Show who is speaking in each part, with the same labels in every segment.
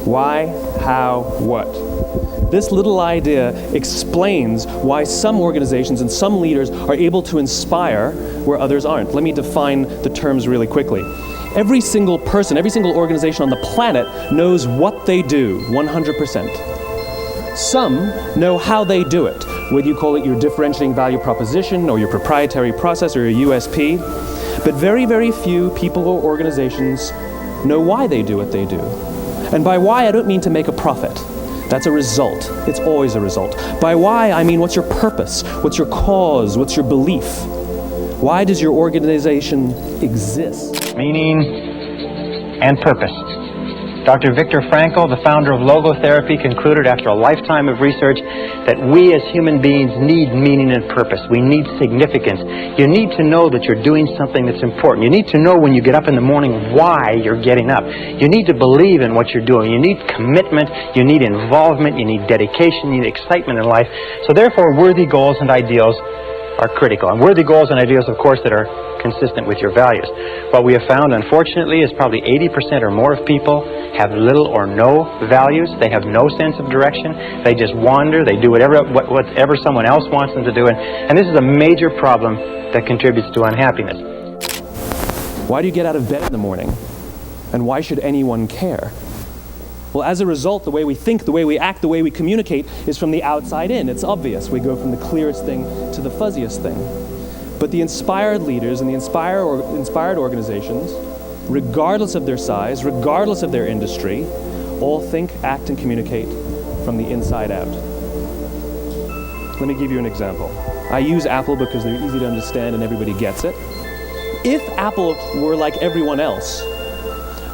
Speaker 1: Why, how, what? This little idea explains why some organizations and some leaders are able to inspire where others aren't. Let me define the terms really quickly. Every single person, every single organization on the planet knows what they do, 100%. Some know how they do it, whether you call it your differentiating value proposition or your proprietary process or your USP. But very, very few people or organizations know why they do what they do. And by why, I don't mean to make a profit. That's a result. It's always a result. By why, I mean what's your purpose? What's your cause? What's your belief? Why does your organization exist?
Speaker 2: Meaning and purpose. Dr. Viktor Frankl, the founder of logotherapy, concluded after a lifetime of research that we as human beings need meaning and purpose. We need significance. You need to know that you're doing something that's important. You need to know when you get up in the morning why you're getting up. You need to believe in what you're doing. You need commitment. You need involvement. You need dedication. You need excitement in life. So therefore, worthy goals and ideals are critical. And worthy goals and ideals, of course, that are consistent with your values. What we have found, unfortunately, is probably 80% or more of people have little or no values. They have no sense of direction. They just wander. They do whatever someone else wants them to do. And this is a major problem that contributes to unhappiness.
Speaker 1: Why do you get out of bed in the morning? And why should anyone care? Well, as a result, the way we think, the way we act, the way we communicate is from the outside in. It's obvious. We go from the clearest thing to the fuzziest thing. But the inspired leaders and the inspired organizations, regardless of their size, regardless of their industry, all think, act, and communicate from the inside out. Let me give you an example. I use Apple because they're easy to understand and everybody gets it. If Apple were like everyone else,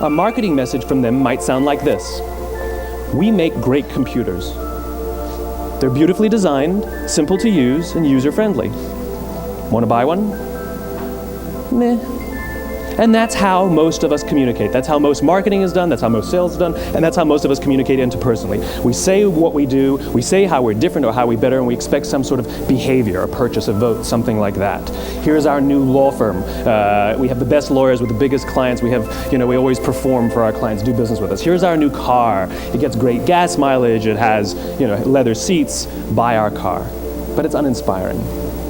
Speaker 1: a marketing message from them might sound like this. We make great computers. They're beautifully designed, simple to use, and user-friendly. Want to buy one? Meh. And that's how most of us communicate. That's how most marketing is done, that's how most sales is done, and that's how most of us communicate interpersonally. We say what we do, we say how we're different or how we're better, and we expect some sort of behavior, a purchase, a vote, something like that. Here's our new law firm. We have the best lawyers with the biggest clients. We always perform for our clients, do business with us. Here's our new car. It gets great gas mileage. It has, leather seats. Buy our car. But it's uninspiring.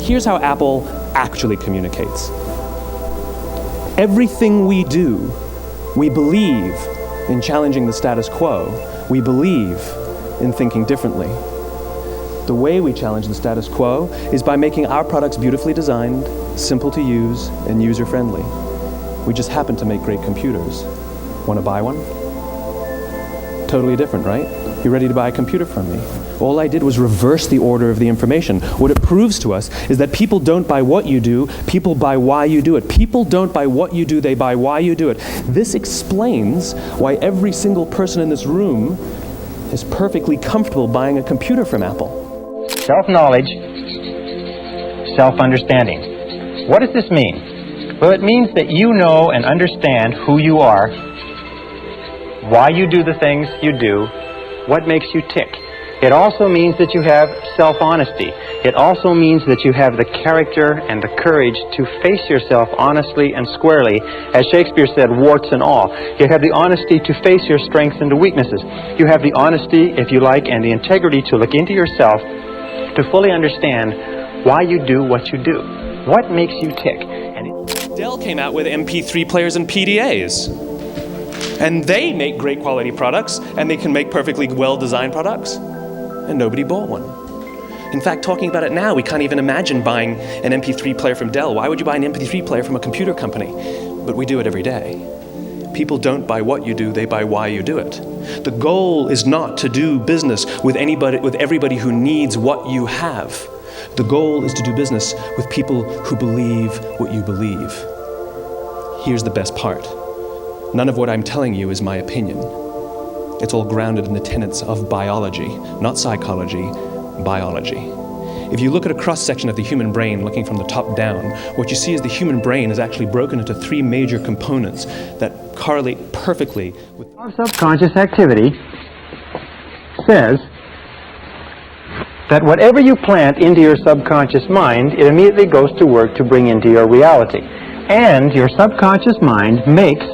Speaker 1: Here's how Apple actually communicates. Everything we do, we believe in challenging the status quo. We believe in thinking differently. The way we challenge the status quo is by making our products beautifully designed, simple to use, and user-friendly. We just happen to make great computers. Want to buy one? Totally different, right? You ready to buy a computer from me? All I did was reverse the order of the information. What it proves to us is that people don't buy what you do, people buy why you do it. People don't buy what you do, they buy why you do it. This explains why every single person in this room is perfectly comfortable buying a computer from Apple.
Speaker 2: Self-knowledge, self-understanding. What does this mean? Well, it means that you know and understand who you are, why you do the things you do, what makes you tick. It also means that you have self-honesty. It also means that you have the character and the courage to face yourself honestly and squarely. As Shakespeare said, warts and all. You have the honesty to face your strengths and weaknesses. You have the honesty, if you like, and the integrity to look into yourself to fully understand why you do what you do. What makes you tick?
Speaker 1: Dell came out with MP3 players and PDAs. And they make great quality products, and they can make perfectly well-designed products. And nobody bought one. In fact, talking about it now, we can't even imagine buying an MP3 player from Dell. Why would you buy an MP3 player from a computer company? But we do it every day. People don't buy what you do, they buy why you do it. The goal is not to do business with everybody who needs what you have. The goal is to do business with people who believe what you believe. Here's the best part. None of what I'm telling you is my opinion. It's all grounded in the tenets of biology, not psychology, biology. If you look at a cross-section of the human brain, looking from the top down, what you see is the human brain is actually broken into three major components that correlate perfectly with...
Speaker 2: Our subconscious activity says that whatever you plant into your subconscious mind, it immediately goes to work to bring into your reality. And your subconscious mind makes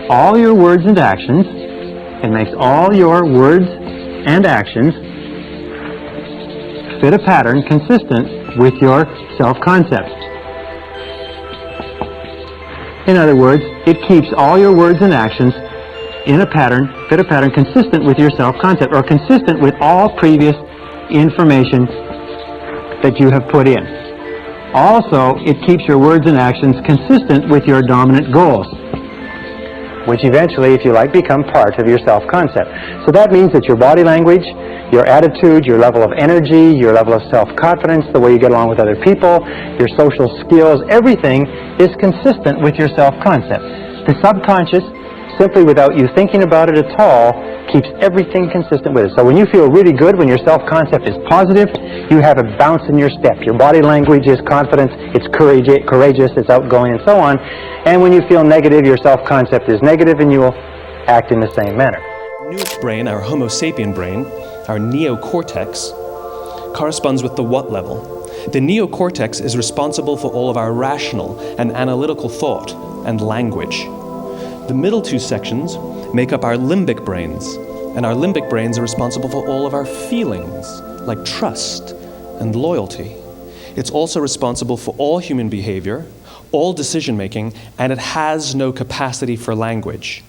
Speaker 2: all your words and actions It makes all your words and actions fit a pattern consistent with your self-concept. In other words, it keeps all your words and actions in a pattern, fit a pattern consistent with your self-concept, or consistent with all previous information that you have put in. Also, it keeps your words and actions consistent with your dominant goals, which eventually, if you like, become part of your self-concept. So that means that your body language, your attitude, your level of energy, your level of self-confidence, the way you get along with other people, your social skills, everything is consistent with your self-concept. The subconscious, simply without you thinking about it at all, keeps everything consistent with it. So when you feel really good, when your self-concept is positive, you have a bounce in your step. Your body language is confidence, it's courageous, it's outgoing, and so on. And when you feel negative, your self-concept is negative, and you will act in the same manner.
Speaker 1: Newest brain, our Homo sapien brain, our neocortex, corresponds with the what level. The neocortex is responsible for all of our rational and analytical thought and language. The middle two sections make up our limbic brains, and our limbic brains are responsible for all of our feelings, like trust and loyalty. It's also responsible for all human behavior, all decision-making, and it has no capacity for language.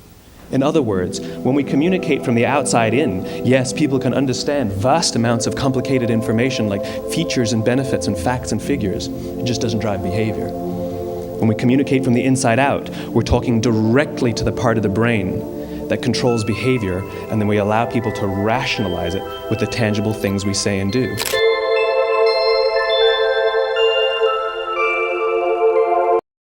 Speaker 1: In other words, when we communicate from the outside in, yes, people can understand vast amounts of complicated information like features and benefits and facts and figures. It just doesn't drive behavior. When we communicate from the inside out, we're talking directly to the part of the brain that controls behavior, and then we allow people to rationalize it with the tangible things we say and do.